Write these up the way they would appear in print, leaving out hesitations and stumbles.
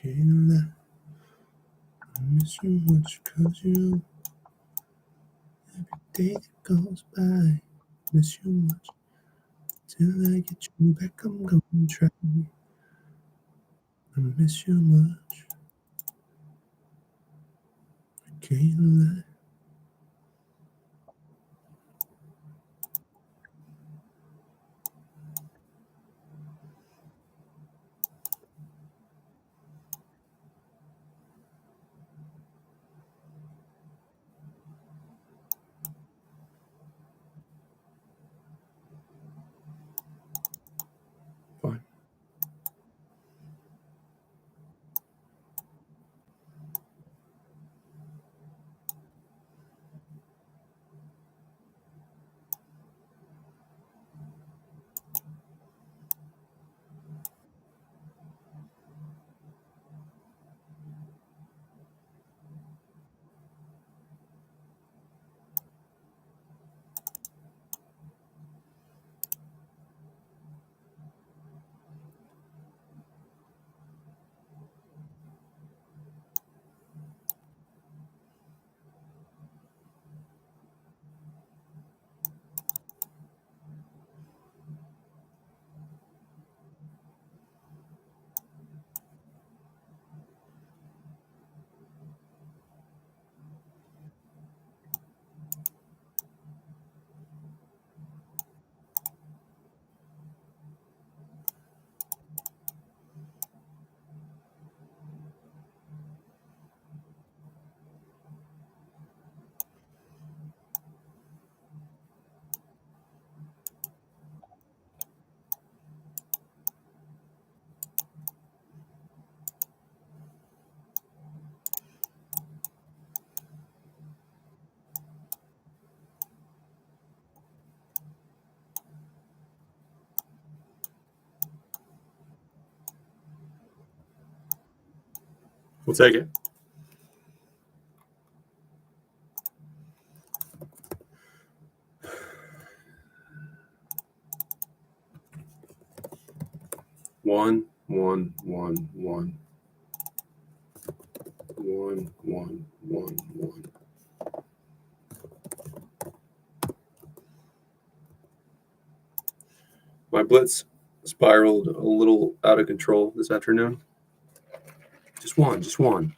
can't lie. I miss you much, 'cause you every day that goes by. Miss you much. Till I get you back, I'm gonna try. I miss you much. I can't lie. Fine. We'll take it. One. My blitz spiraled a little out of control this afternoon. Just one.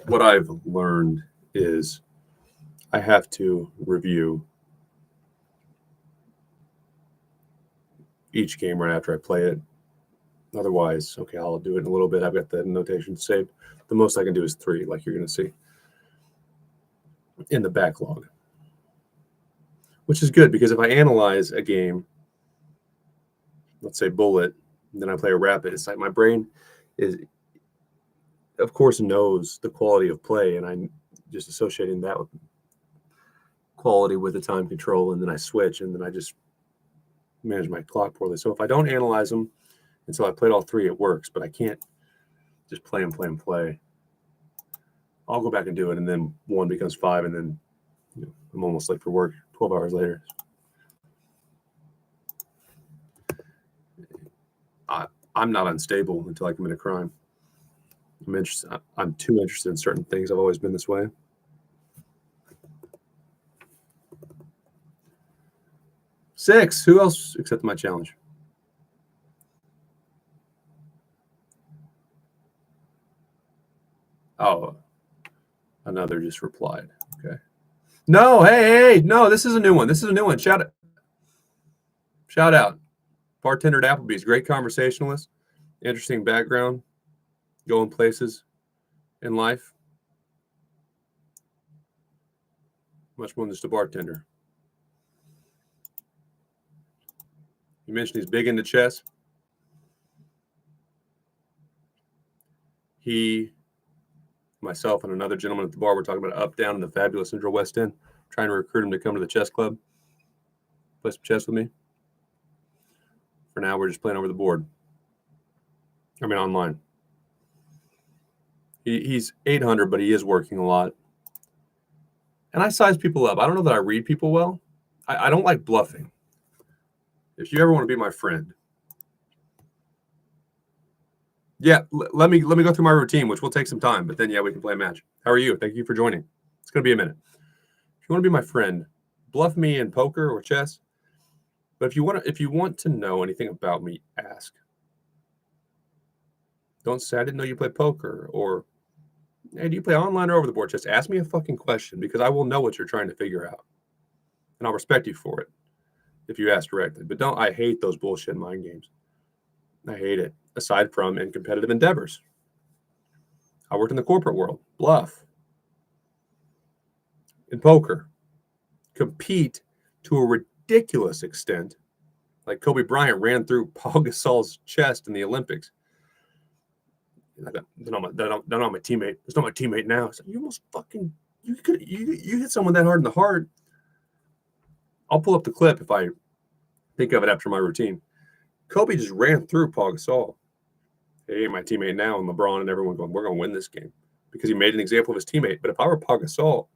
What I've learned is I have to review each game right after I play it. Otherwise, okay, I'll do it in a little bit. I've got the notation saved. The most I can do is 3, like you're going to see in the backlog, which is good because if I analyze a game, let's say Bullet, and then I play a Rapid, it's like my brain is, of course, knows the quality of play, and I'm just associating that with quality with the time control, and then I switch, and then I just manage my clock poorly. So if I don't analyze them until I played all 3, it works, but I can't just play. I'll go back and do it, and then 1 becomes 5, and then I'm almost late for work 12 hours later. I'm not unstable until I commit a crime. I'm too interested in certain things. I've always been this way. Six. Who else accepted my challenge? Oh, another just replied. Okay. No, hey, no, this is a new one. Shout out. Bartender at Applebee's, great conversationalist, interesting background, going places in life. Much more than just a bartender. You mentioned he's big into chess. He, myself, and another gentleman at the bar were talking about Up, Down in the fabulous Central West End, trying to recruit him to come to the chess club, play some chess with me. For now, we're just playing over the board. I mean, online. He's 800, but he is working a lot. And I size people up. I don't know that I read people well. I don't like bluffing. If you ever want to be my friend, Yeah, let me go through my routine, which will take some time, but then yeah, we can play a match. How are you? Thank you for joining. It's gonna be a minute. If you want to be my friend, bluff me in poker or chess. But if you want to know anything about me, ask. Don't say I didn't know you play poker or hey, do you play online or over the board? Just ask me a fucking question because I will know what you're trying to figure out. And I'll respect you for it if you ask directly. But don't I hate those bullshit mind games. I hate it. Aside from in competitive endeavors. I worked in the corporate world. Bluff. In poker. Compete to a ridiculous extent. Like Kobe Bryant ran through Paul Gasol's chest in the Olympics. They're not my teammate. It's not my teammate now. Like, you almost fucking you hit someone that hard in the heart. I'll pull up the clip if I think of it after my routine. Kobe just ran through Paul Gasol. Hey, my teammate now, and LeBron and everyone going, we're going to win this game because he made an example of his teammate. But if I were Paul Gasol,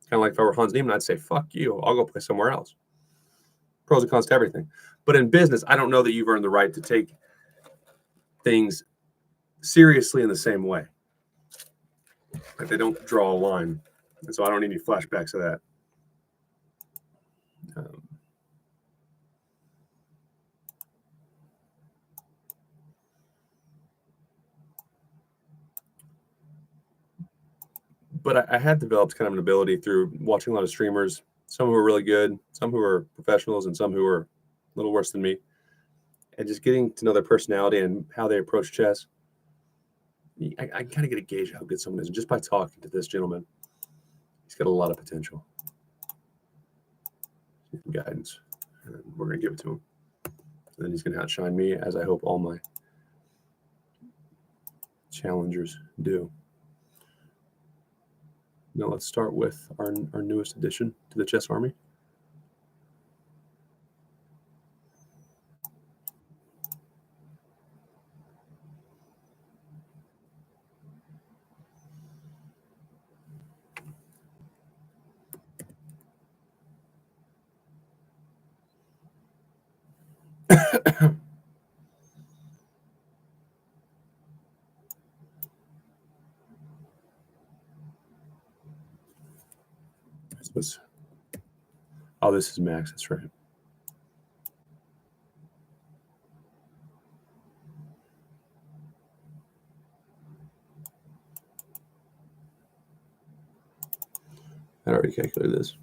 kind of like if I were Hans Niemann, I'd say, fuck you. I'll go play somewhere else. Pros and cons to everything. But in business, I don't know that you've earned the right to take things seriously in the same way. Like they don't draw a line. And so I don't need any flashbacks of that. But I had developed kind of an ability through watching a lot of streamers, some who are really good, some who are professionals, and some who are a little worse than me, and just getting to know their personality and how they approach chess. I kind of get a gauge of how good someone is. And just by talking to this gentleman, he's got a lot of potential. Guidance. And we're going to give it to him. And then he's going to outshine me, as I hope all my challengers do. Now let's start with our newest addition to the chess army. Oh, this is Max. That's right. I already calculated this.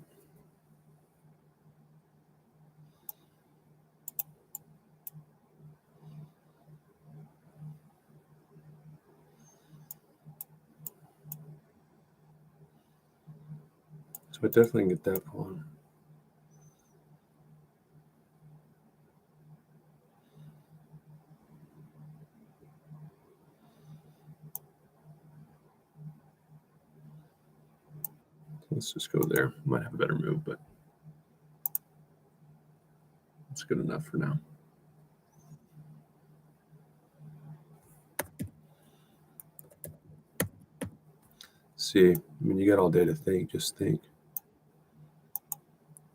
So I definitely can get that pawn. Let's just go there. Might have a better move, but it's good enough for now. See, I mean, you got all day to think. Just think.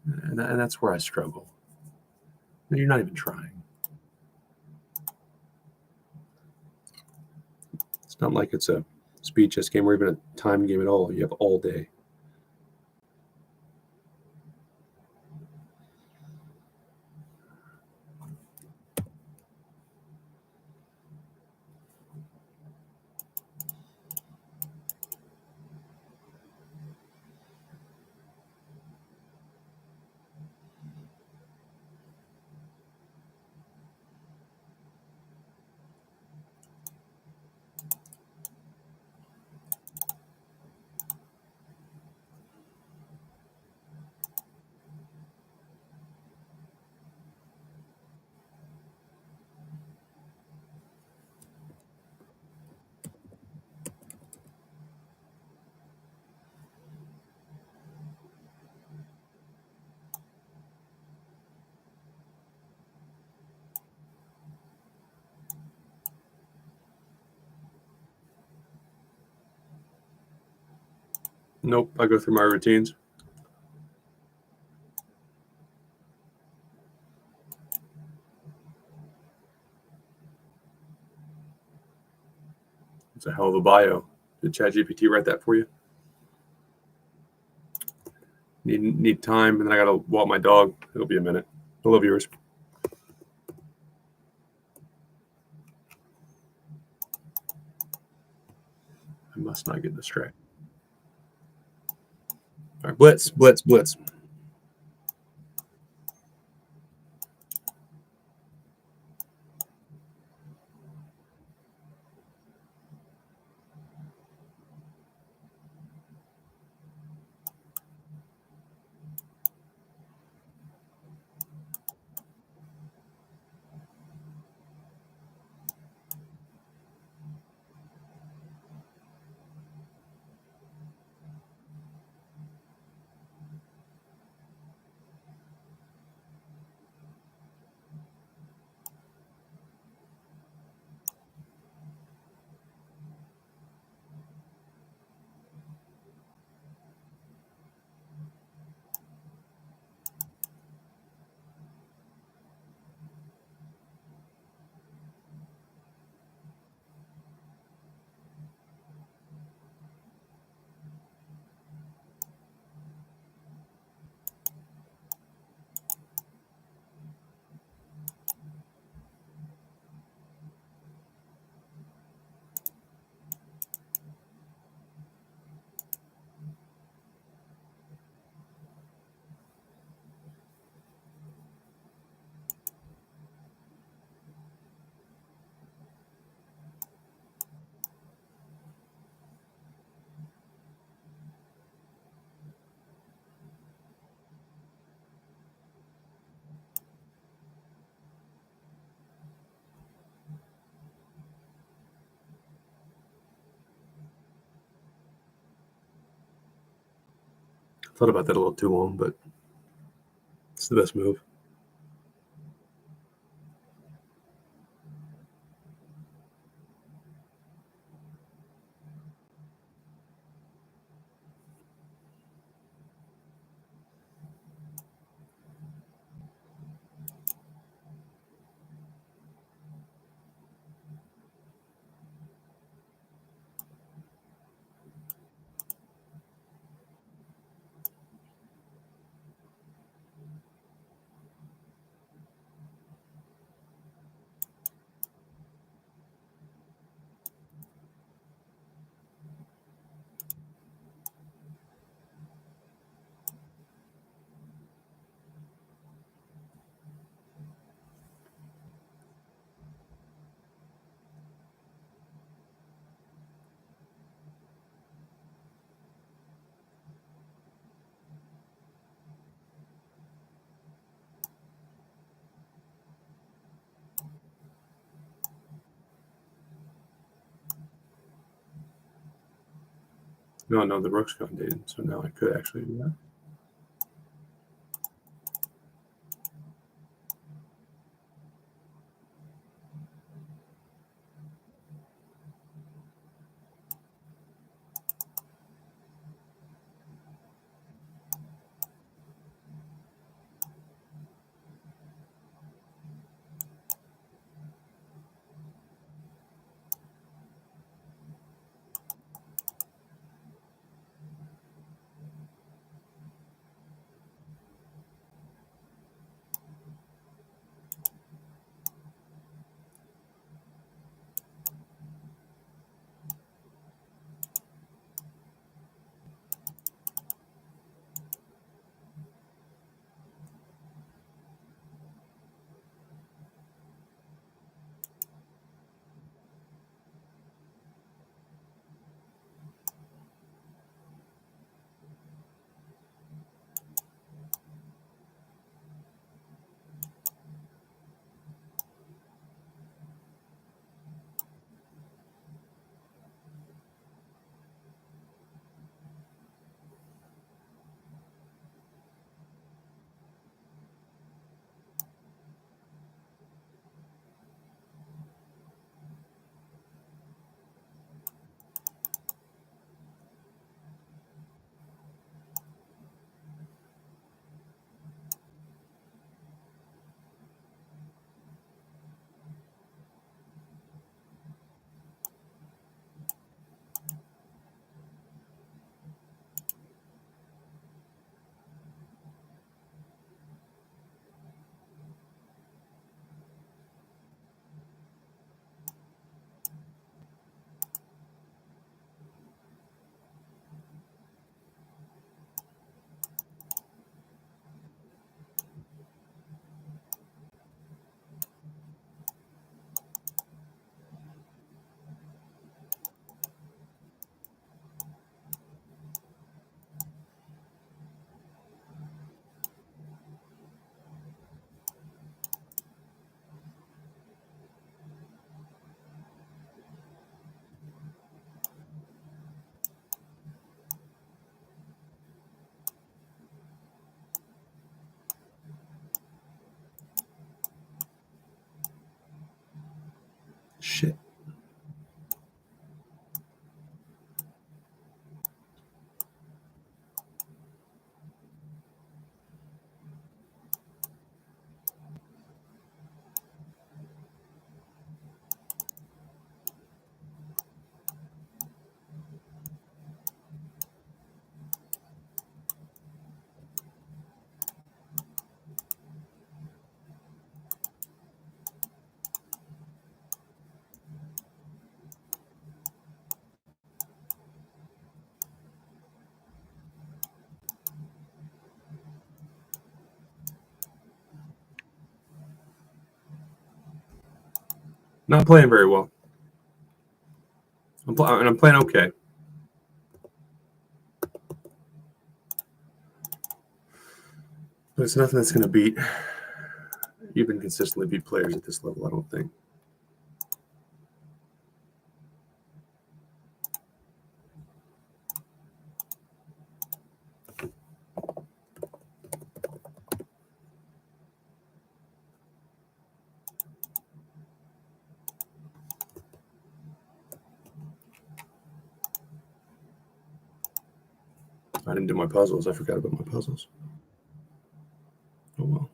And that's where I struggle. You're not even trying. It's not like it's a speed chess game or even a time game at all. You have all day. Nope, I go through my routines. It's a hell of a bio. Did ChatGPT write that for you? Need time, and then I gotta walk my dog. It'll be a minute. I love yours. I must not get distracted. All right, blitz, blitz, blitz. Thought about that a little too long, but it's the best move. No, the rook's gone dated, so now I could actually do that. Not playing very well. I'm playing okay. But it's nothing that's going to beat, even consistently beat players at this level, I don't think. I didn't do my puzzles. I forgot about my puzzles. Oh well.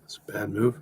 It's a bad move.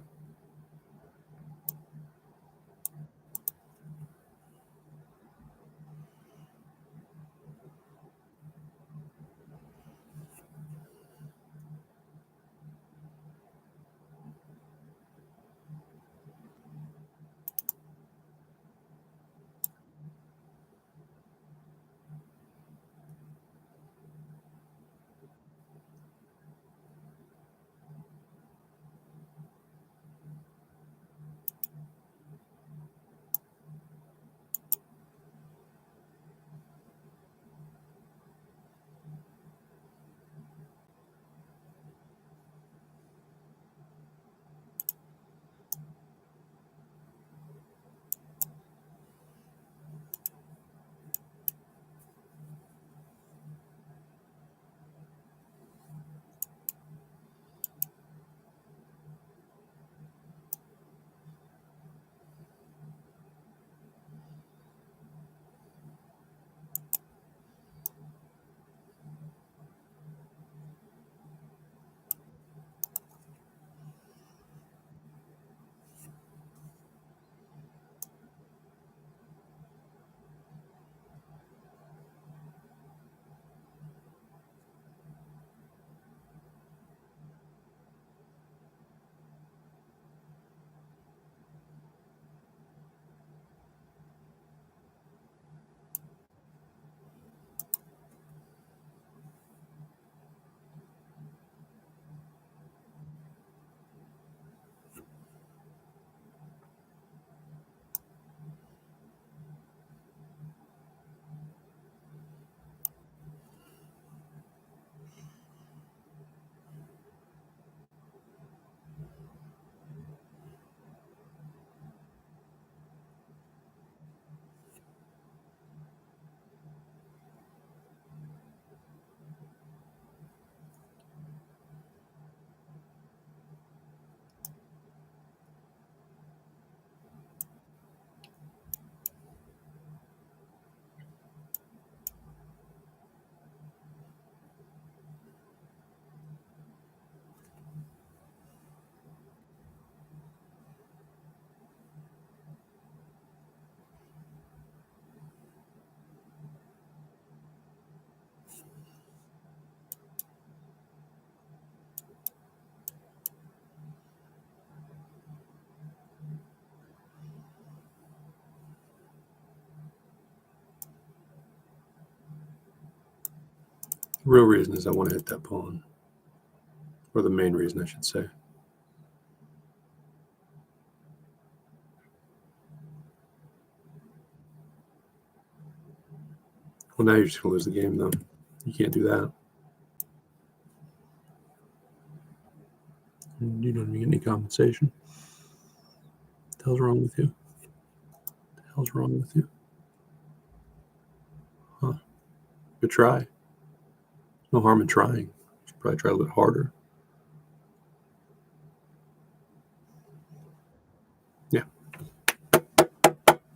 real reason is I want to hit that pawn. Or the main reason, I should say. Well, now you're just going to lose the game, though. You can't do that. You don't even get any compensation. What the hell's wrong with you? What the hell's wrong with you? Huh. Good try. No harm in trying. You should probably try a little bit harder. Yeah.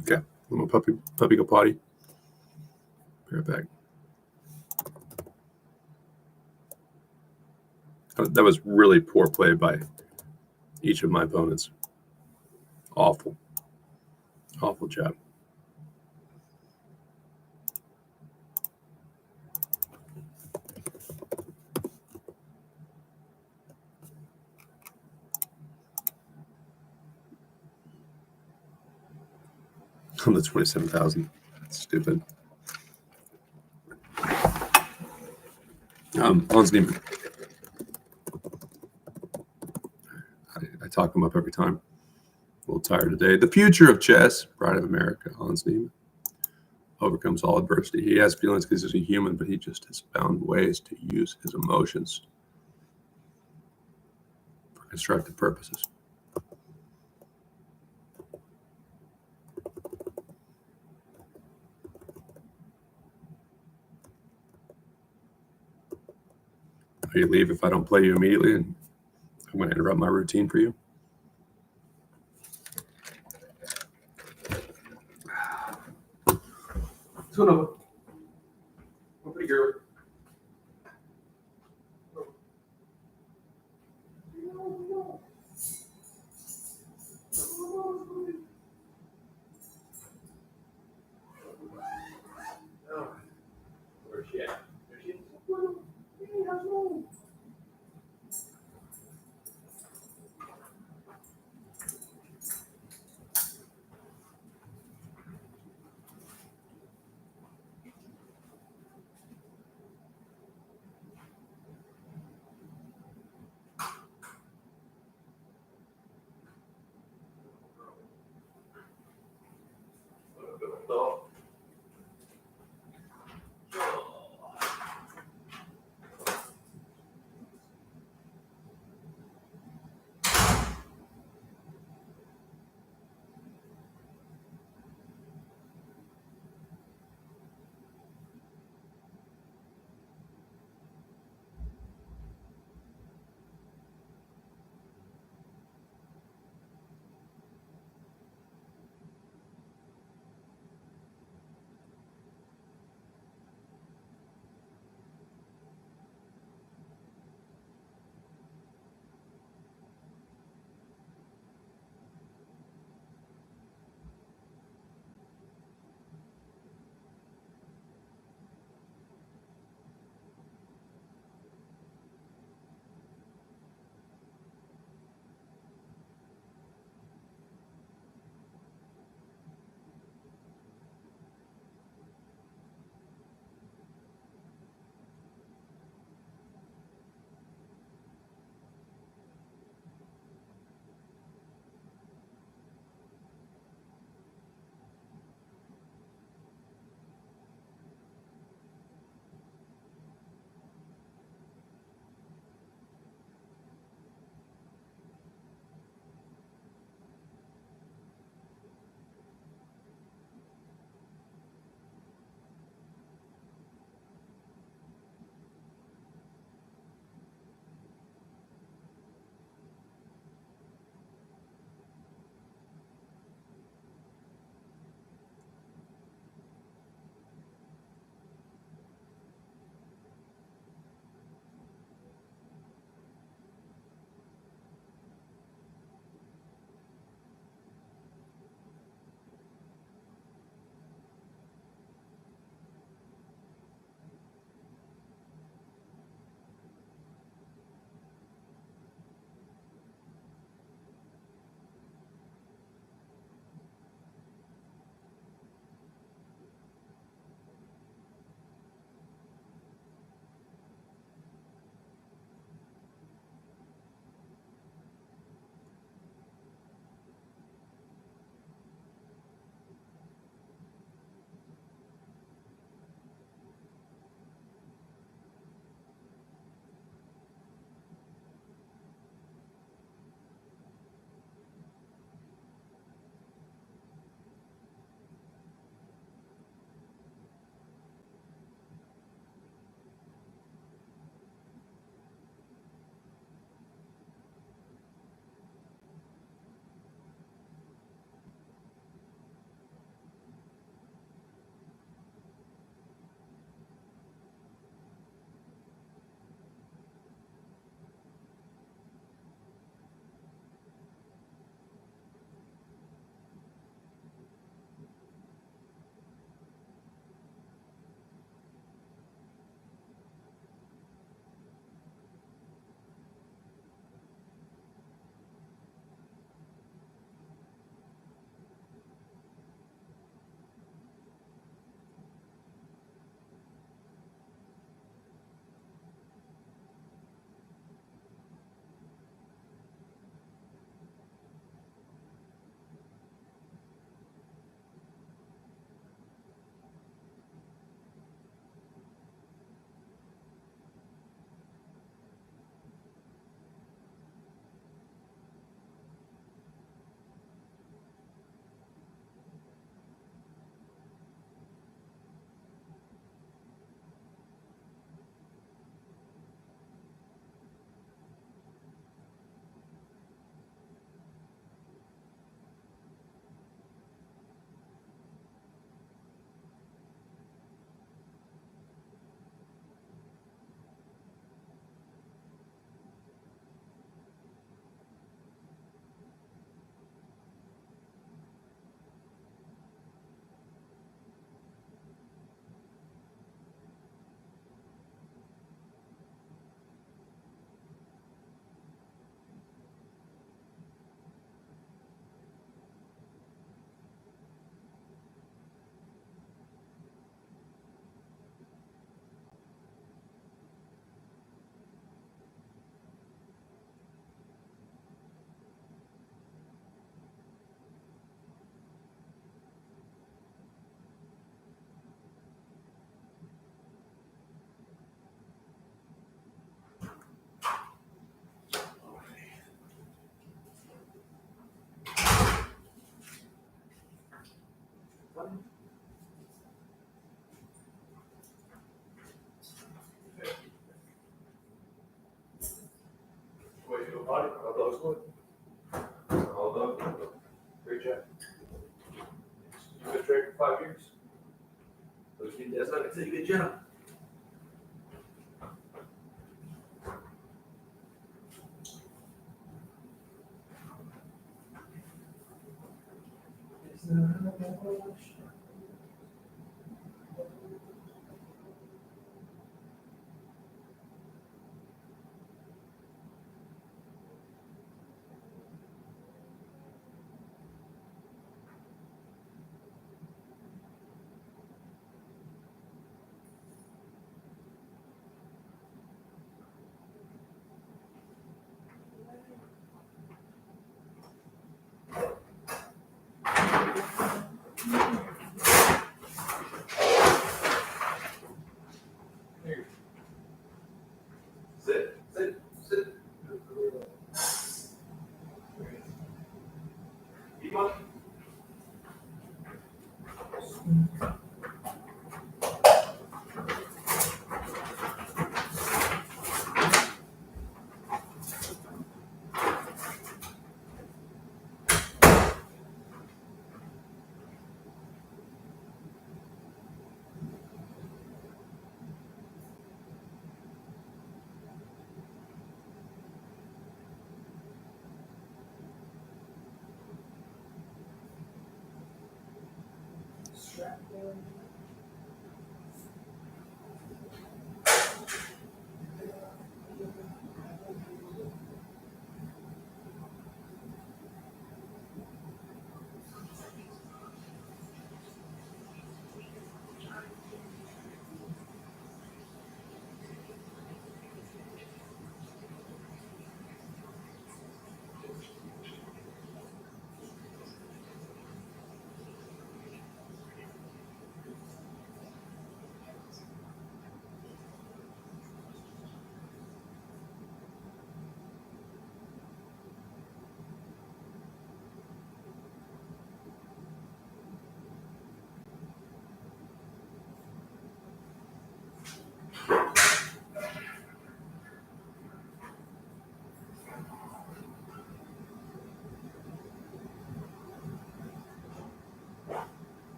Okay. I'm a puppy go potty. Be right back. That was really poor play by each of my opponents. Awful. Awful job. On the 27,000. That's stupid. Hans Niemann. I talk him up every time. A little tired today. The future of chess, pride of America, Hans Niemann. Overcomes all adversity. He has feelings because he's a human, but he just has found ways to use his emotions for constructive purposes. You leave if I don't play you immediately, and I'm going to interrupt my routine for you. What's going on? Oh, pretty girl. Where's she at? There she is. body. All those wood. All those wood. Great job. You've been training for 5 years. That's not gonna say good job. Sit. Keep on.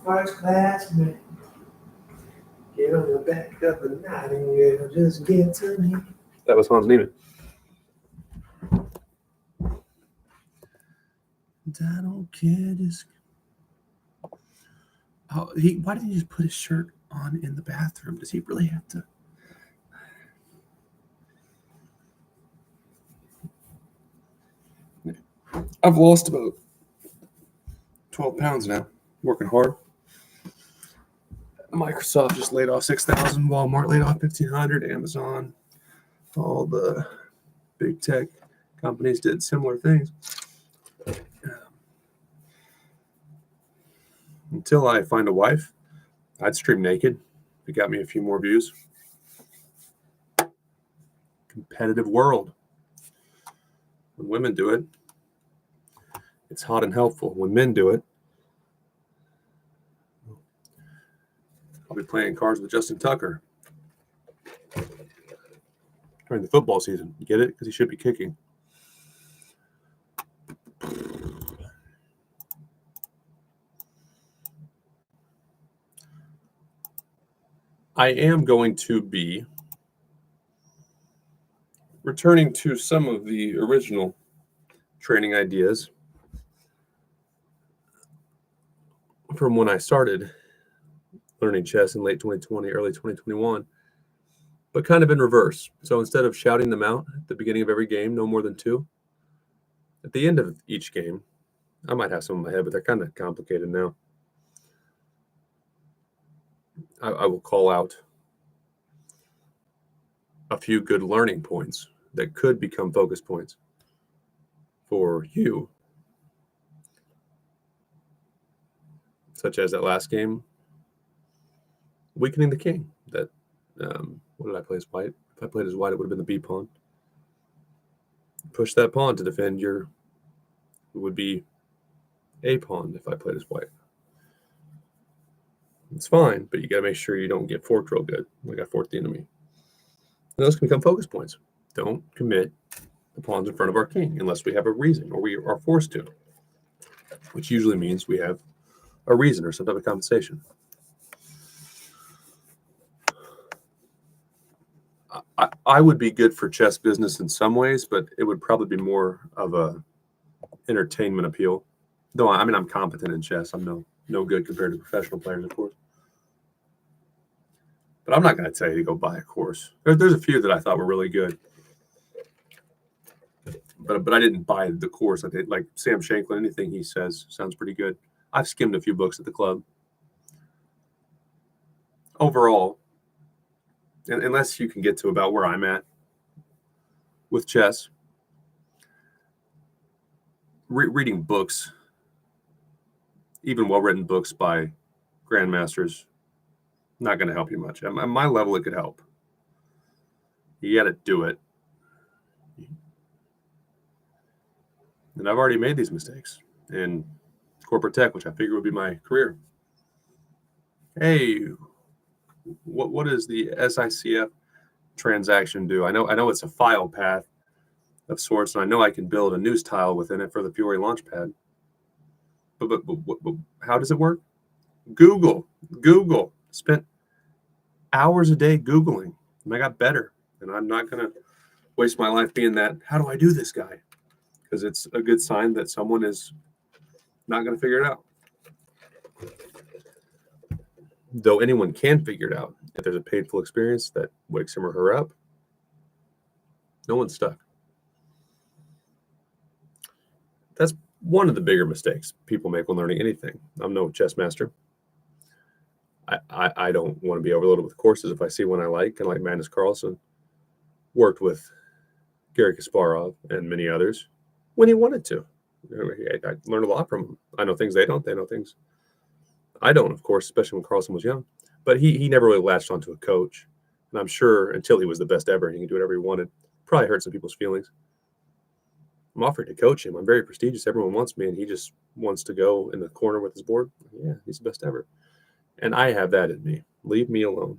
First class man, get on the back of the nightingale, just get to me. That was Hans Niemann. I don't care. Just why didn't he just put his shirt on in the bathroom? Does he really have to? I've lost about 12 pounds now, working hard. Microsoft just laid off 6,000. Walmart laid off 1,500. Amazon, all the big tech companies did similar things. Until I find a wife, I'd stream naked. It got me a few more views. Competitive world. When women do it, it's hot and helpful. When men do it, I'll be playing cards with Justin Tucker during the football season. You get it? Because he should be kicking. I am going to be returning to some of the original training ideas from when I started learning chess in late 2020, early 2021, but kind of in reverse. So instead of shouting them out at the beginning of every game, no more than 2, At the end of each game, I might have some in my head, but they're kind of complicated now. I will call out a few good learning points that could become focus points for you, such as that last game, weakening the king. That what did I play as white? If I played as white, it would have been the B pawn. Push that pawn to defend your. It would be A pawn if I played as white. It's fine, but you got to make sure you don't get forked real good. Like I forked the enemy. And those can become focus points. Don't commit the pawns in front of our king unless we have a reason or we are forced to, which usually means we have a reason or some type of compensation. I would be good for chess business in some ways, but it would probably be more of a entertainment appeal. Though I mean I'm competent in chess. I'm no good compared to professional players, of course. But I'm not going to tell you to go buy a course. There's a few that I thought were really good, but I didn't buy the course. I think like Sam Shanklin, anything he says sounds pretty good. I've skimmed a few books at the club. Overall, unless you can get to about where I'm at with chess, reading books, even well-written books by grandmasters, not going to help you much. At my level, it could help. You got to do it. And I've already made these mistakes in corporate tech, which I figured would be my career. Hey, what does the SICF transaction do? I know it's a file path of sorts, and I know I can build a news tile within it for the Fiori Launchpad. But how does it work? Google. Spent hours a day Googling, and I got better. And I'm not going to waste my life being that, how do I do this guy? Because it's a good sign that someone is not going to figure it out. Though anyone can figure it out. If there's a painful experience that wakes him or her up, no one's stuck. That's one of the bigger mistakes people make when learning anything. I'm no chess master. I don't want to be overloaded with courses. If I see one I like, kind of like Magnus Carlsen, worked with Garry Kasparov and many others when he wanted to. I learned a lot from him. I know things they don't. They know things I don't, of course, especially when Carlsen was young. But he never really latched onto a coach. And I'm sure until he was the best ever and he can do whatever he wanted, probably hurt some people's feelings. I'm offering to coach him. I'm very prestigious. Everyone wants me, and he just wants to go in the corner with his board. Yeah, he's the best ever. And I have that in me. Leave me alone.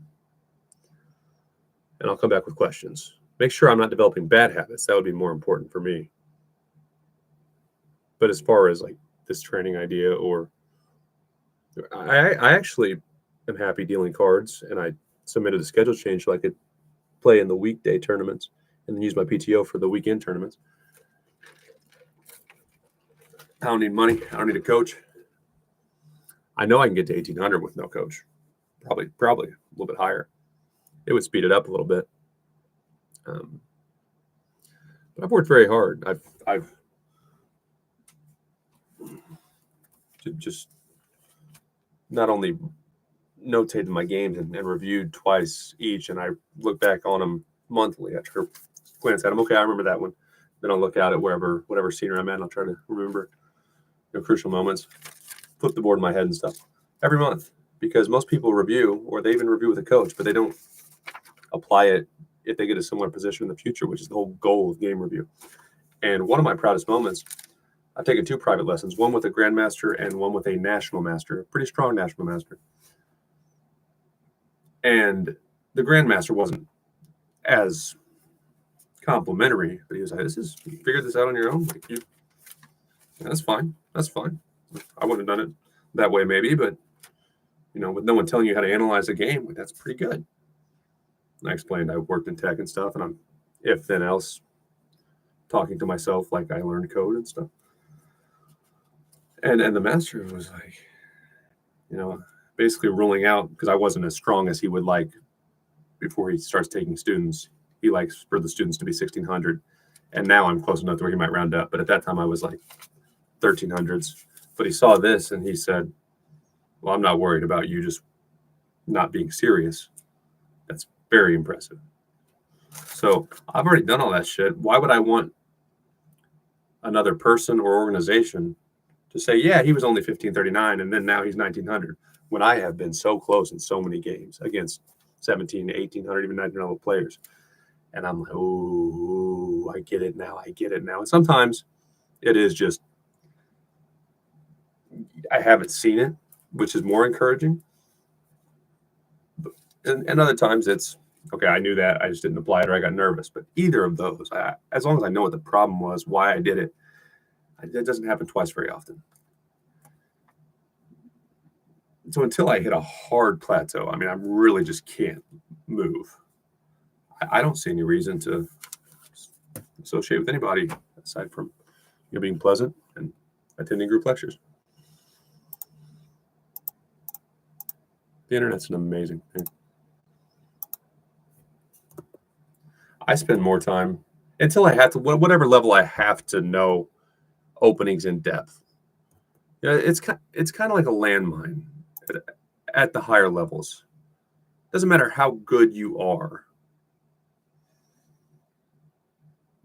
And I'll come back with questions. Make sure I'm not developing bad habits. That would be more important for me. But as far as like this training idea, or I actually am happy dealing cards, and I submitted a schedule change so I could play in the weekday tournaments and then use my PTO for the weekend tournaments. I don't need money. I don't need a coach. I know I can get to 1,800 with no coach. Probably a little bit higher. It would speed it up a little bit. But I've worked very hard. I've just not only notated my games and reviewed twice each, and I look back on them monthly. I try to glance at them. Okay, I remember that one. Then I'll look out at whatever scenery I'm at, and I'll try to remember crucial moments. Flip the board in my head and stuff every month, because most people review, or they even review with a coach, but they don't apply it if they get a similar position in the future, which is the whole goal of game review. And one of my proudest moments, I've taken 2 private lessons, one with a grandmaster and one with a national master, a pretty strong national master. And the grandmaster wasn't as complimentary, but he was like, you figured this out on your own? Like, that's fine. I wouldn't have done it that way maybe, but with no one telling you how to analyze a game, that's pretty good. And I explained I worked in tech and stuff, and I'm if then else talking to myself like I learned code and stuff. And the master was like, basically ruling out, because I wasn't as strong as he would like before he starts taking students. He likes for the students to be 1,600 And now I'm close enough to where he might round up. But at that time, I was like 1300s. But he saw this and he said, well, I'm not worried about you just not being serious. That's very impressive. So I've already done all that shit. Why would I want another person or organization to say, yeah, he was only 1539 and then now he's 1900, when I have been so close in so many games against 17, 1800, even 1900 players. And I'm like, oh, I get it now. I get it now. And sometimes it is just, I haven't seen it, which is more encouraging. And other times it's, okay, I knew that. I just didn't apply it or I got nervous. But either of those, as long as I know what the problem was, why I did it, it doesn't happen twice very often. So until I hit a hard plateau, I mean, I really just can't move. I don't see any reason to associate with anybody aside from being pleasant and attending group lectures. The internet's an amazing thing. I spend more time until I have to, whatever level I have to know openings in depth. It's kind of like a landmine at the higher levels. Doesn't matter how good you are.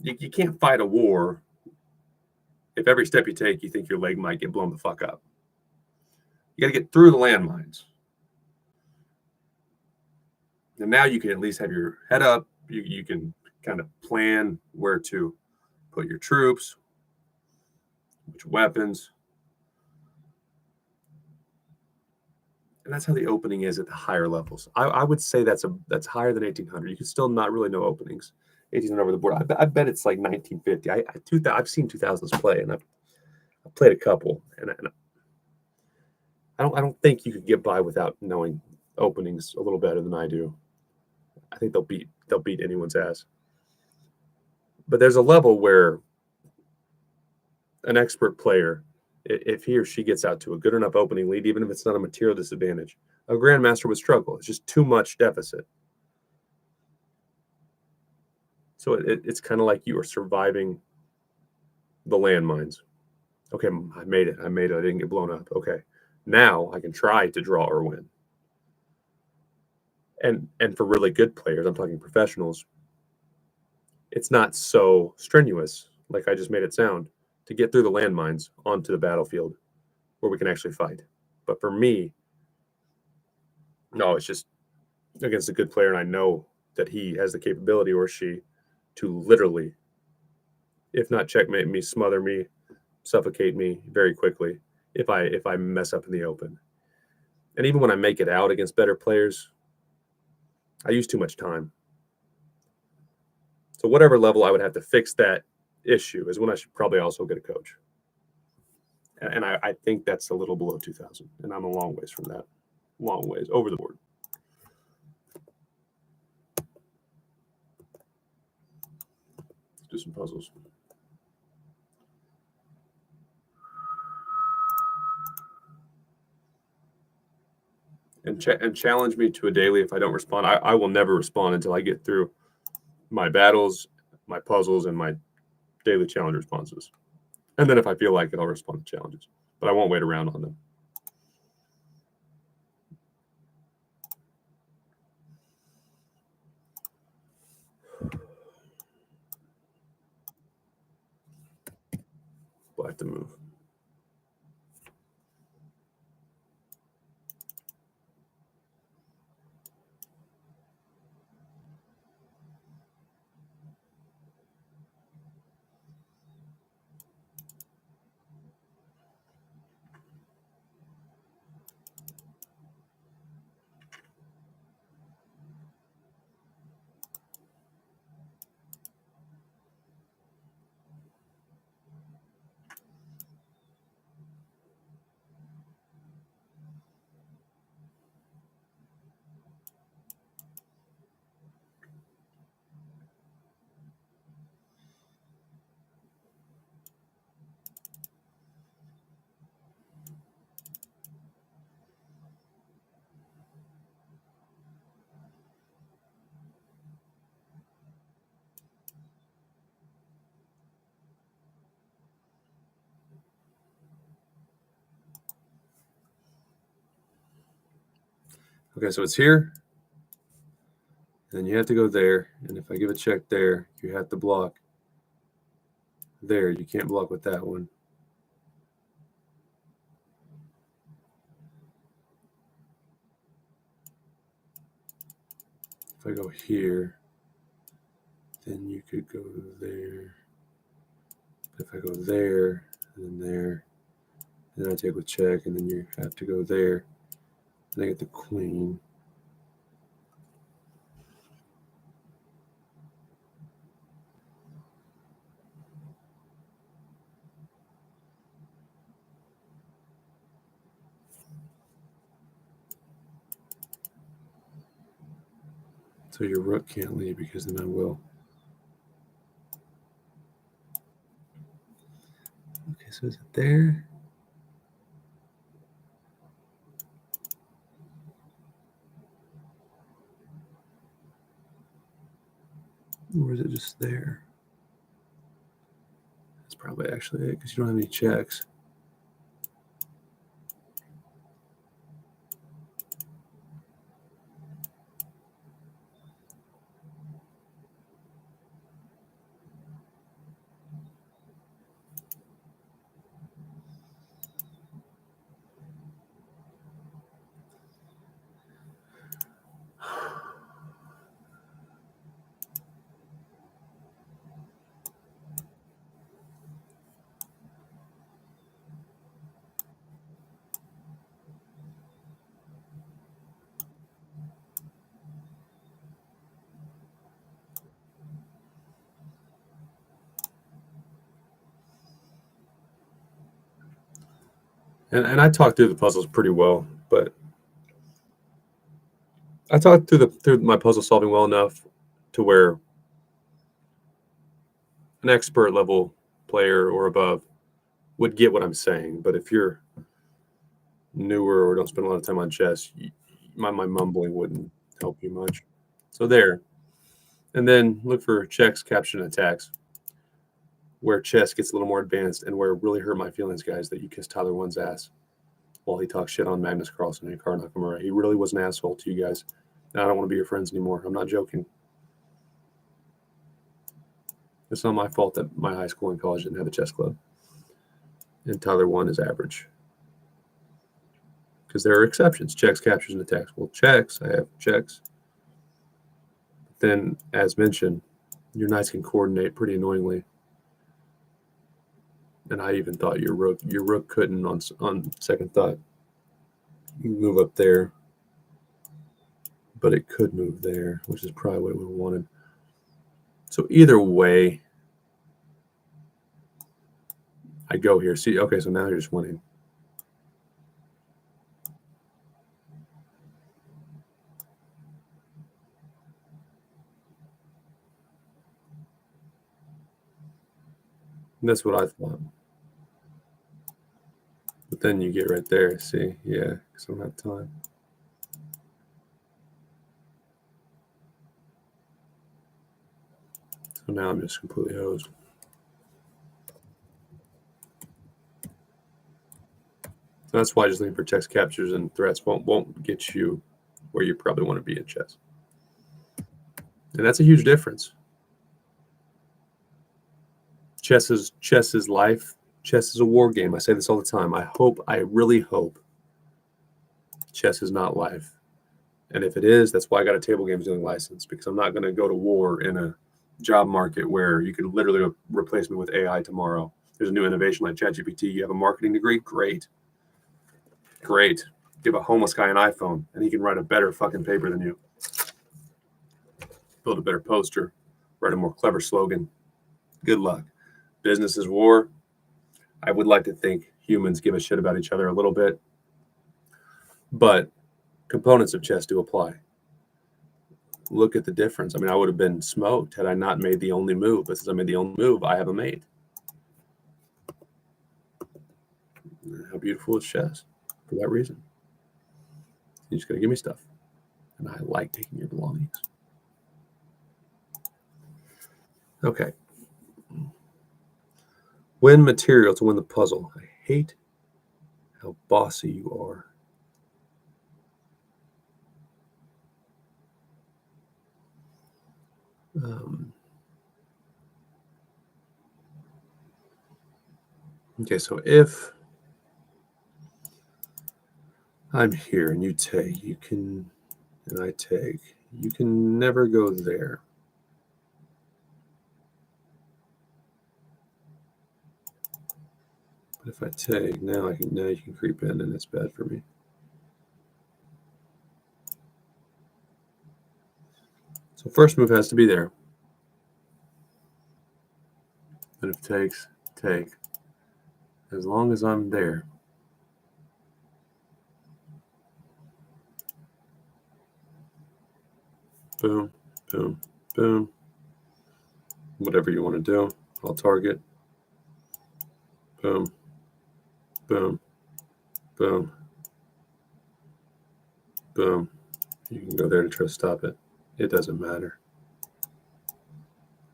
You can't fight a war if every step you take, you think your leg might get blown the fuck up. You got to get through the landmines. And now you can at least have your head up. You can kind of plan where to put your troops, which weapons. And that's how the opening is at the higher levels. I would say that's higher than 1800. You can still not really know openings. 1800 over the board. I bet it's like 1950. I've seen 2000s play, and I've played a couple, and I don't think you could get by without knowing openings a little better than I do. I think they'll beat anyone's ass. But there's a level where an expert player, if he or she gets out to a good enough opening lead, even if it's not a material disadvantage, a grandmaster would struggle. It's just too much deficit. So it's kind of like you are surviving the landmines. Okay, I made it. I didn't get blown up. Okay, now I can try to draw or win. And for really good players, I'm talking professionals, it's not so strenuous, like I just made it sound, to get through the landmines onto the battlefield where we can actually fight. But for me, no, it's just against a good player, and I know that he has the capability, or she, to literally, if not checkmate me, smother me, suffocate me very quickly if I mess up in the open. And even when I make it out against better players, I use too much time. So whatever level I would have to fix that issue is when I should probably also get a coach. And I think that's a little below 2000, and I'm a long ways from that. Long ways over the board. Let's do some puzzles. And challenge me to a daily. If I don't respond, I will never respond until I get through my battles, my puzzles, and my daily challenge responses. And then if I feel like it, I'll respond to challenges. But I won't wait around on them. Black to move. Okay, so it's here. And you have to go there. And if I give a check there, you have to block there. You can't block with that one. If I go here, then you could go there. If I go there, and there, then I take with check, and then you have to go there. And I get the queen. So your rook can't leave because then I will. Okay, so is it there? Or is it just there? That's probably actually it because you don't have any checks. And I talked through the puzzles pretty well, but I talked through my puzzle solving well enough to where an expert level player or above would get what I'm saying. But if you're newer or don't spend a lot of time on chess, my mumbling wouldn't help you much. So there. And then look for checks, capture, and attacks, where chess gets a little more advanced and where it really hurt my feelings, guys, that you kissed Tyler One's ass while he talks shit on Magnus Carlsen and Hikaru Nakamura. He really was an asshole to you guys. And I don't want to be your friends anymore. I'm not joking. It's not my fault that my high school and college didn't have a chess club. And Tyler One is average. Because there are exceptions. Checks, captures, and attacks. Well, checks, I have checks. Then, as mentioned, your knights can coordinate pretty annoyingly. And I even thought your rook couldn't on second thought. You move up there, but it could move there, which is probably what we wanted. So either way, I go here. See, okay, so now you're just winning. And that's what I thought. But then you get right there. See, yeah, because I don't have time. So now I'm just completely hosed. So that's why just looking for checks, captures, and threats won't get you where you probably want to be in chess. And that's a huge difference. Chess is life. Chess is a war game. I say this all the time. I really hope chess is not life. And if it is, that's why I got a table games dealing license, because I'm not going to go to war in a job market where you can literally replace me with AI tomorrow. There's a new innovation like ChatGPT. You have a marketing degree? Great. Give a homeless guy an iPhone and he can write a better fucking paper than you. Build a better poster, write a more clever slogan. Good luck. Business is war. I would like to think humans give a shit about each other a little bit, but components of chess do apply. Look at the difference. I mean, I would have been smoked had I not made the only move, but since I made the only move, I have a mate. How beautiful is chess for that reason. You're just going to give me stuff, and I like taking your belongings. Okay. Win material to win the puzzle. I hate how bossy you are. Okay, so if I'm here and you take, you can, and I take, you can never go there. But if I take, now you can creep in and it's bad for me. So first move has to be there. But if takes, take. As long as I'm there. Boom, boom, boom. Whatever you want to do, I'll target. Boom, boom, boom, boom. You can go there to try to stop it. It doesn't matter.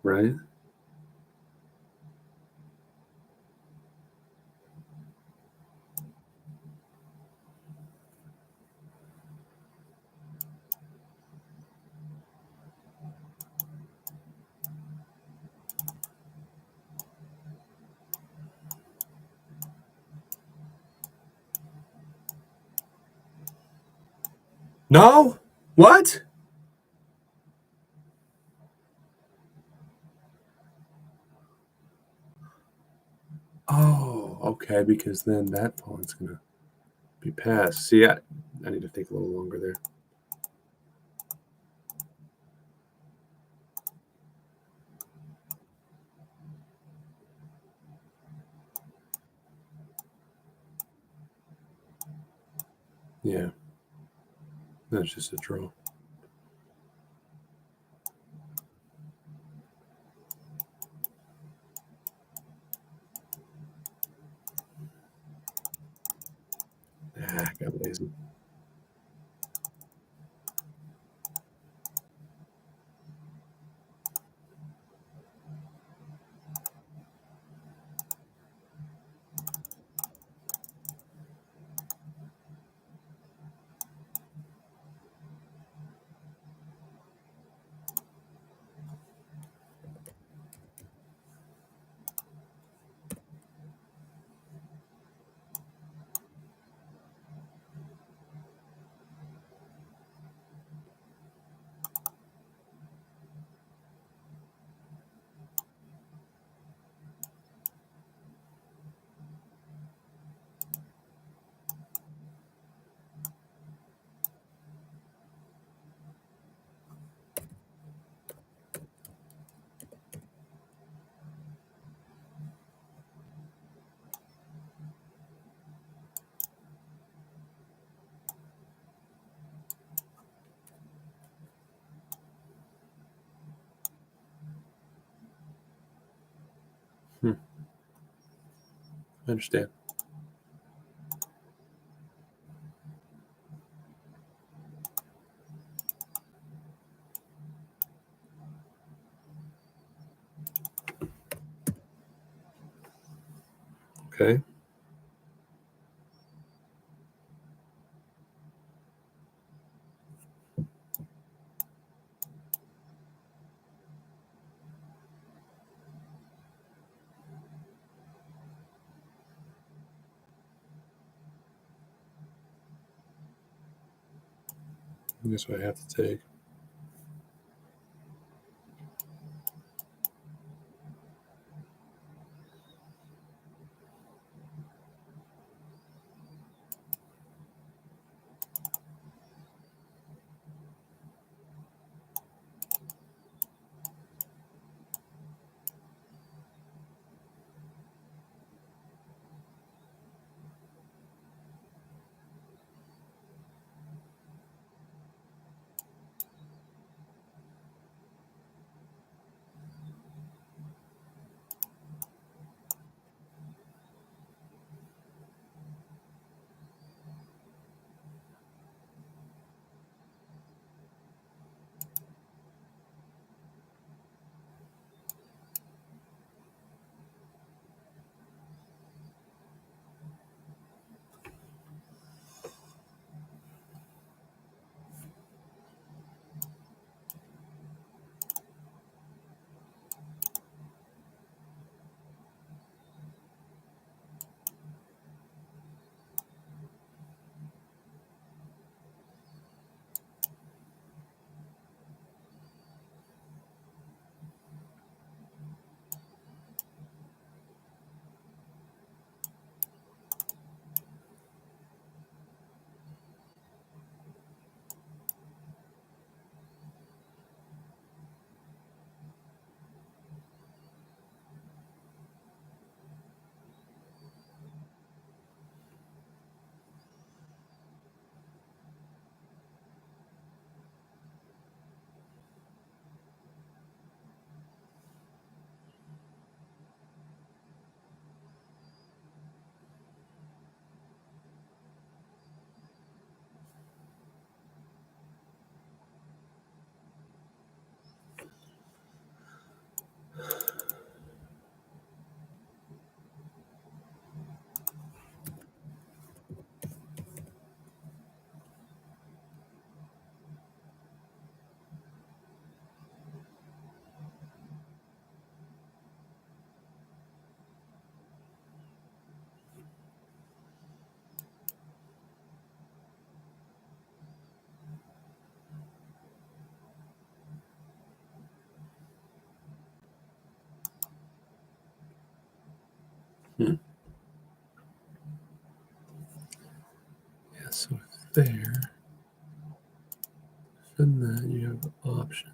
Right? No? What? Oh, okay, because then that pawn's going to be passed. See, I need to think a little longer there. Yeah, that's just a draw. Ah, I got lazy. I understand. Okay. I guess what I have to take. Yeah, so there. And then you have options.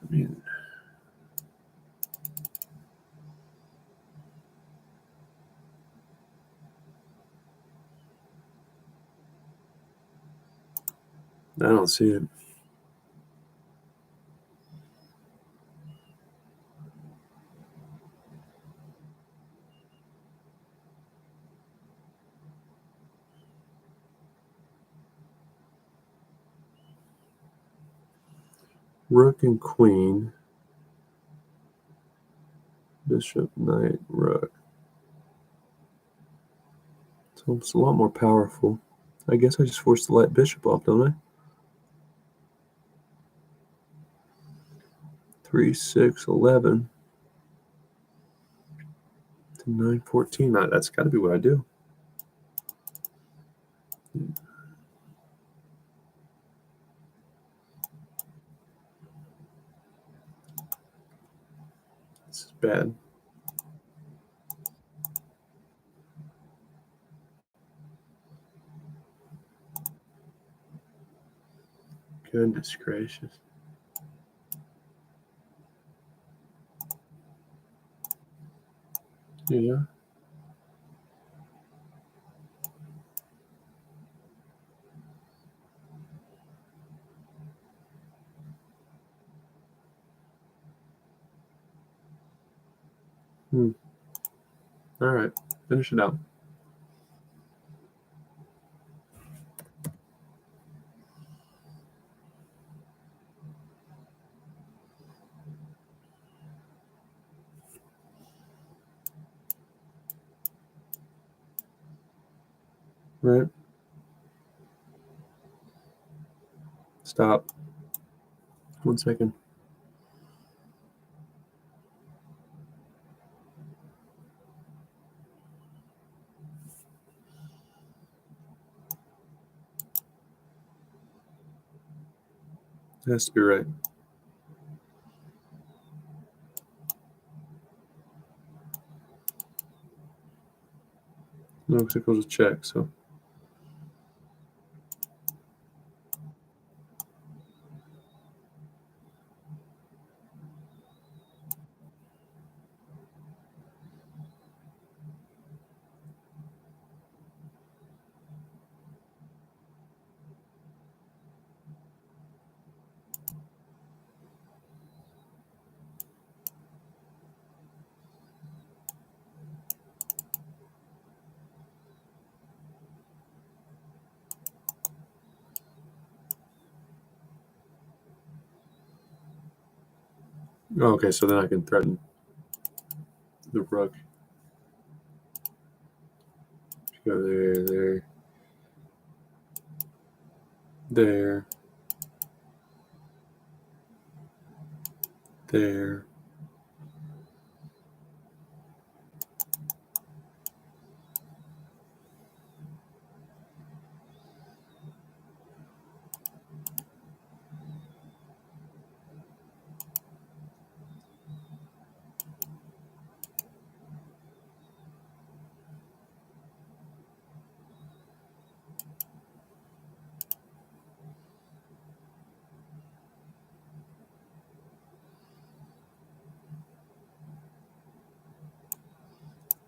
I mean, I don't see it. Rook and queen. Bishop, knight, rook. So it's a lot more powerful. I guess I just forced the light bishop off, don't I? 3, 6, 11 to 9, 14. That's got to be what I do. This is bad. Goodness gracious. Yeah. All right. Finish it out. Right. Stop. 1 second. It has to be right. No, because it goes a check, so. Oh, okay, so then I can threaten the rook. Go there, there, there.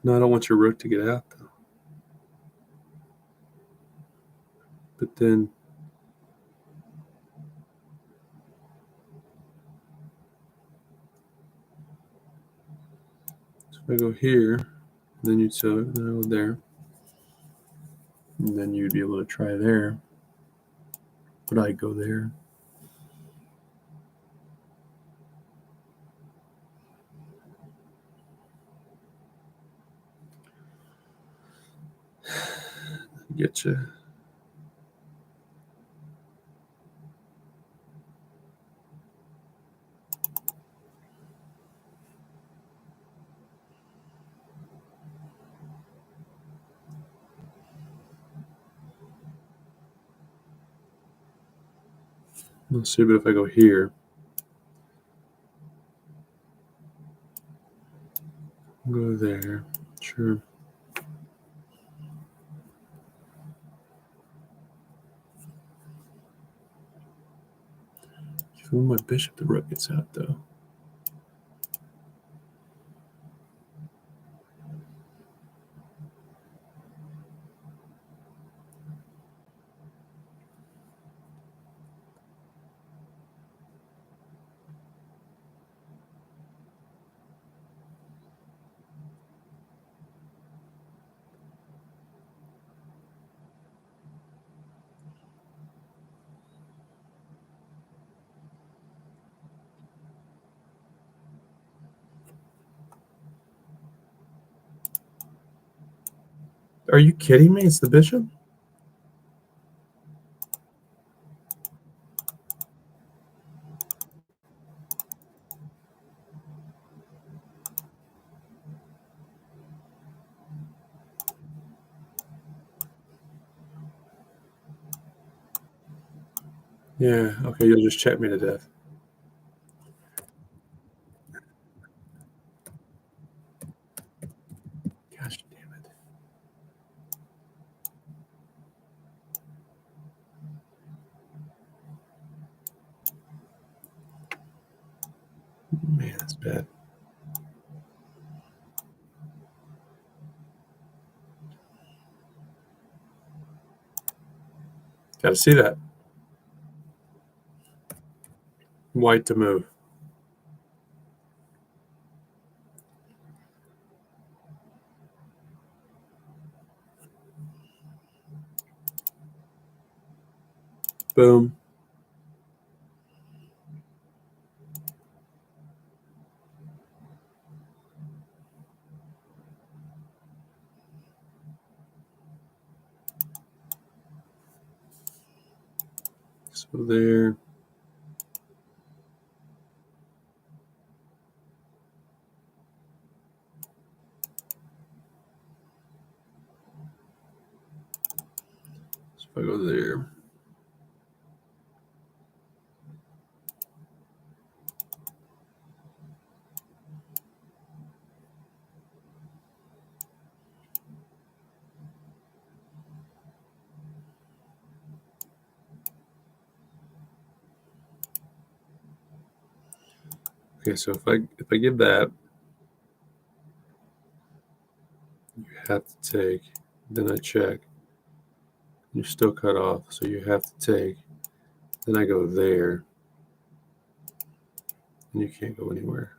No, I don't want your rook to get out, though. But then so if I go here, then you'd go there. And then you'd be able to try there. But I'd go there. Get you. Let's see, but if I go here, go there, sure. If I move my bishop, the rook gets out, though. Are you kidding me? It's the bishop? Yeah, okay, you'll just check me to death. Gosh damn it. Man, that's bad. Gotta see that. White to move. Boom. So there. So if I go there. Okay, so if I give that, you have to take. Then I check. You're still cut off, so you have to take. Then I go there, and you can't go anywhere.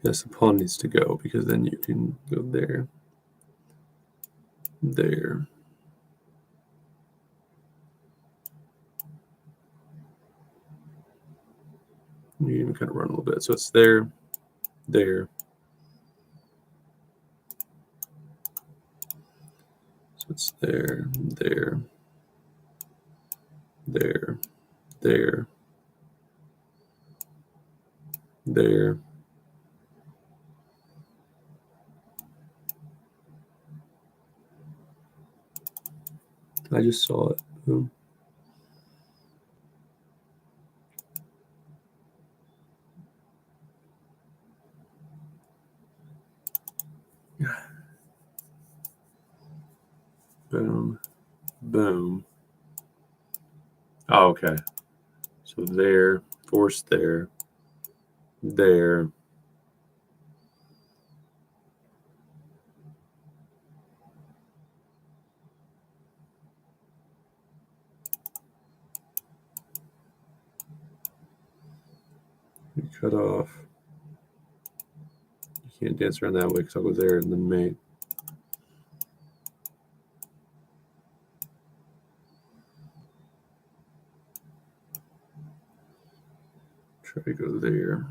Yes, the pawn needs to go because then you can go there, there. You can even kind of run a little bit. So it's there, there. So it's there, there, there, there, there. I just saw it. Boom. Boom, boom. Oh, okay. So there, force there, there. You cut off. You can't dance around that way because I'll go there and then mate. Try to go there.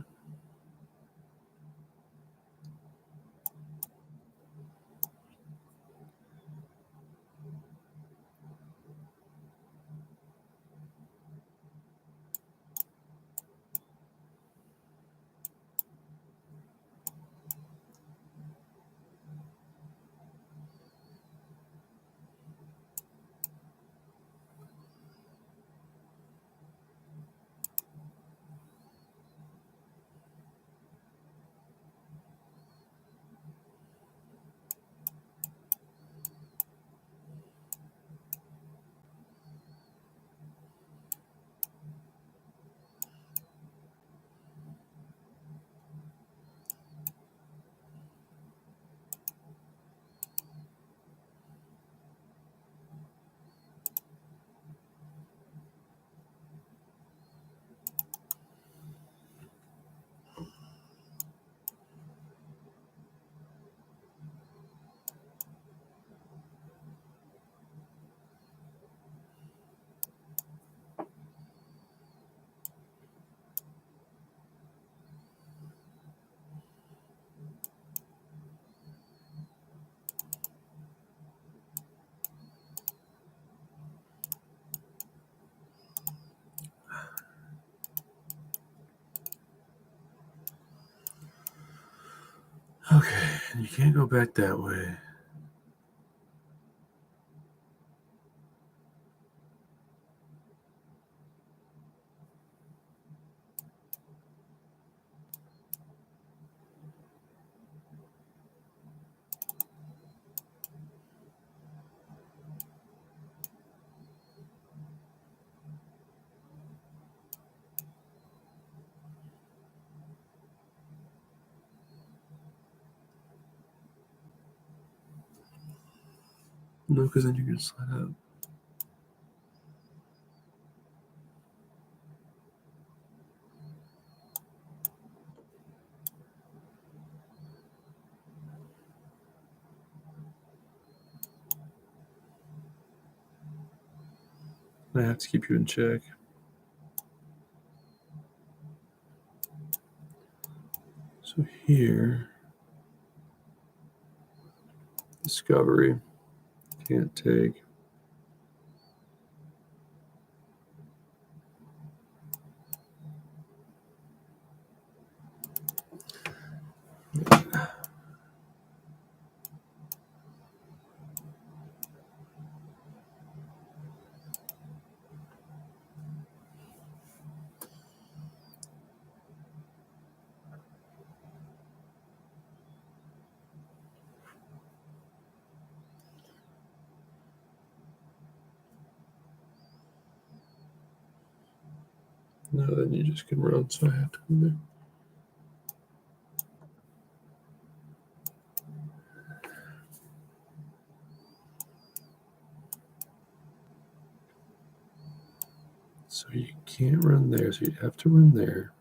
Okay, you can't go back that way. No, because then you're going to slide out. I have to keep you in check. So here, discovery, can't take. No, then you just can run, so I have to go there. So you can't run there, so you have to run there.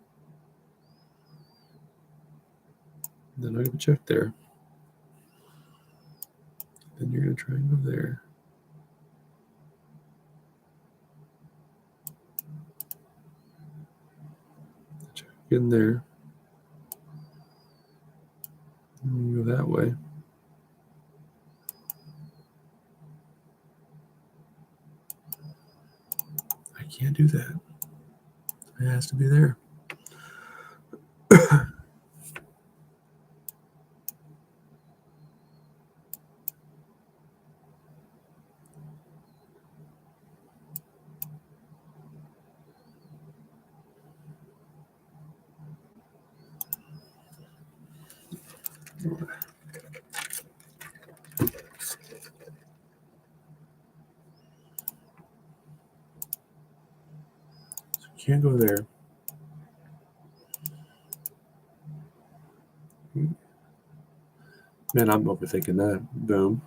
Then I have a check there. Then you're going to try and go there. Check in there. And you go that way. I can't do that. It has to be there. So you can't go there. Man, I'm overthinking that. Boom.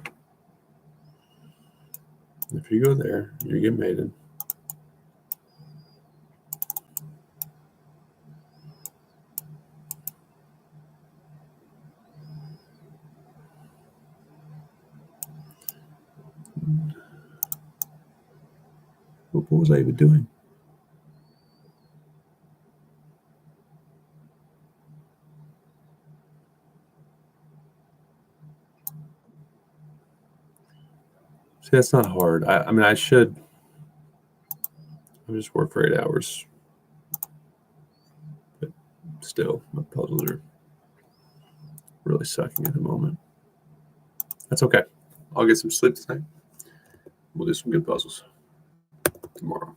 If you go there, you get mated. What was I even doing? See, that's not hard. I mean, I should. I just work for 8 hours. But still, my puzzles are really sucking at the moment. That's okay. I'll get some sleep tonight. We'll do some good puzzles tomorrow.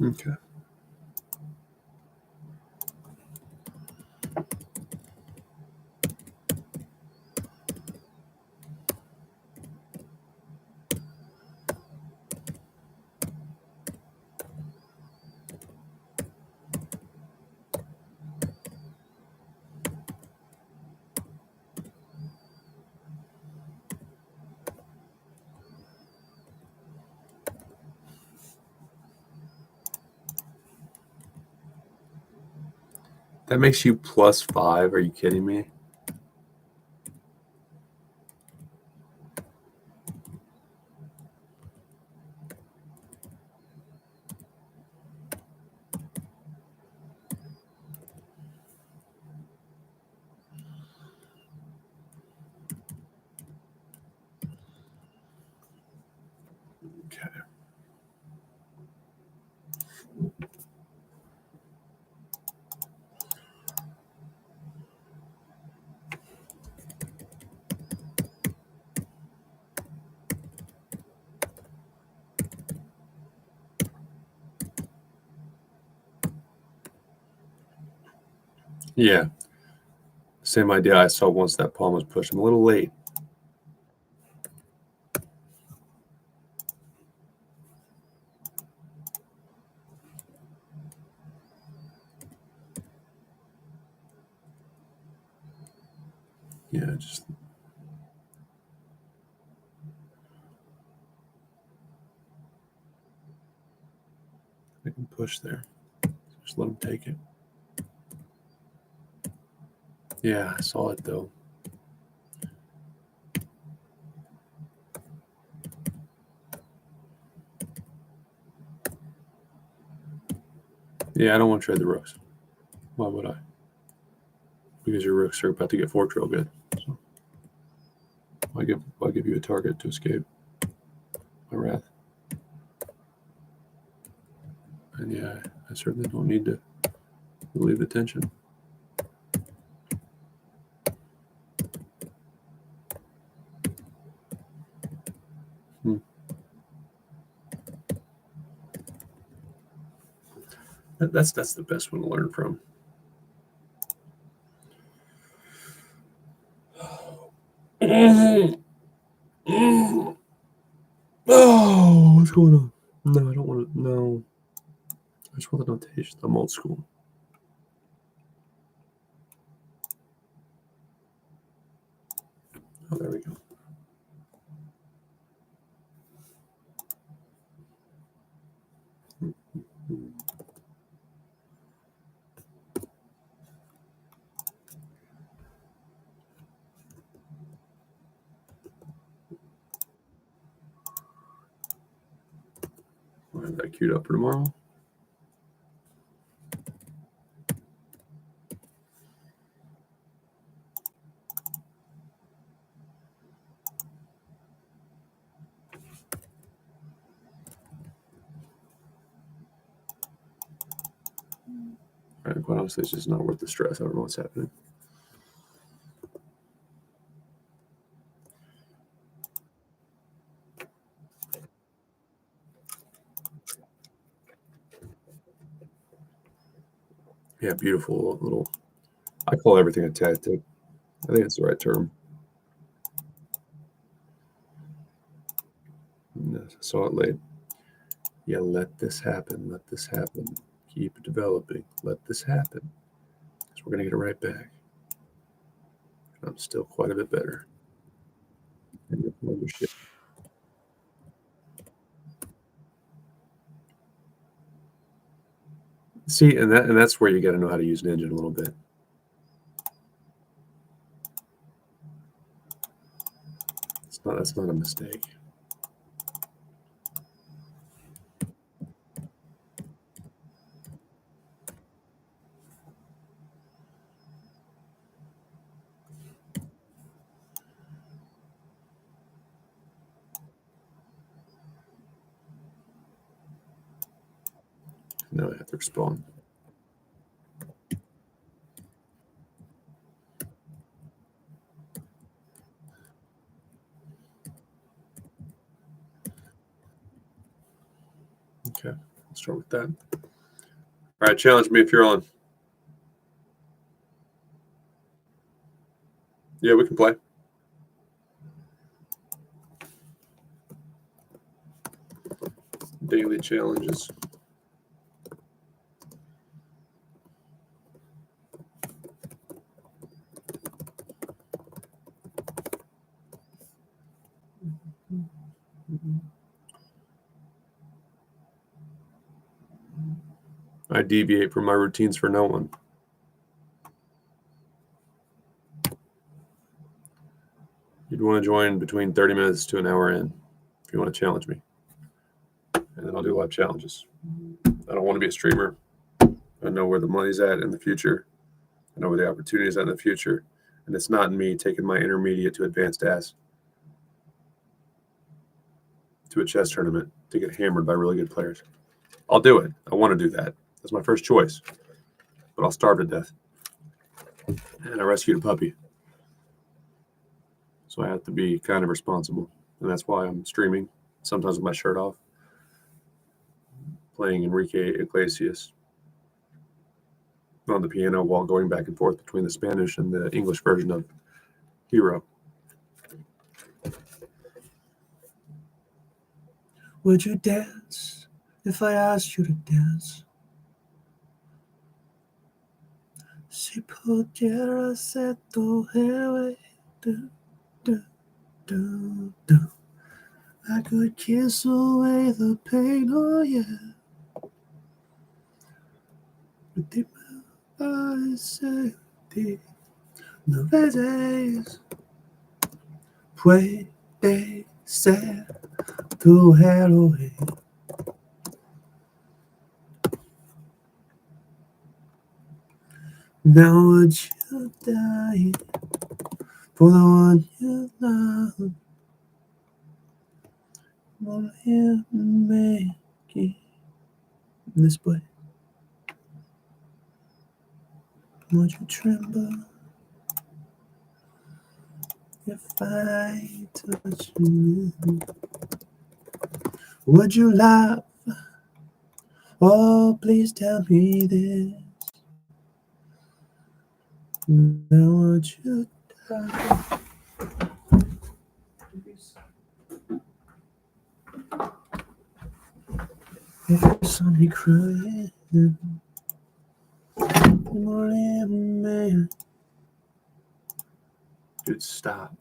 Okay. That makes you +5. Are you kidding me? Okay. Yeah. Same idea I saw once that pawn was pushed. I'm a little late. Yeah, just I can push there. Just let him take it. Yeah, I saw it though. Yeah, I don't want to trade the rooks. Why would I? Because your rooks are about to get forked real good. So why give you a target to escape my wrath? And yeah, I certainly don't need to relieve the tension. That's the best one to learn from. Oh, what's going on? No, I don't want to. No, I just want the notation. I'm old school. Oh, there we go. I'll have that queued up for tomorrow. And quite honestly, it's just not worth the stress. I don't know what's happening. Yeah, beautiful little. I call everything a tactic. I think it's the right term. saw it late. Yeah, let this happen. Let this happen. Keep developing. Let this happen. Because we're going to get it right back. I'm still quite a bit better. And you're full of shit. See, and that's where you got to know how to use Ninja a little bit. That's not a mistake. Now I have to respond. Okay, let's start with that. All right, challenge me if you're on. Yeah, we can play. Daily challenges. I deviate from my routines for no one. You'd want to join between 30 minutes to an hour in if you want to challenge me. And then I'll do live challenges. I don't want to be a streamer. I know where the money's at in the future. I know where the opportunity is at in the future. And it's not me taking my intermediate to advanced ass to a chess tournament to get hammered by really good players. I'll do it. I want to do that. That's my first choice. But I'll starve to death. And I rescued a puppy. So I have to be kind of responsible. And that's why I'm streaming, sometimes with my shirt off, playing Enrique Iglesias on the piano while going back and forth between the Spanish and the English version of Hero. Would you dance if I asked you to dance? Si pudiera ser tu héroe, I could kiss away the pain, oh yeah. No veces puede ser tu héroe. Now would you die for the one you love? Will you make it this way? Would you tremble if I touch you? Would you laugh? Oh, please tell me this. Now would you die? If you're suddenly crying, dude, stop.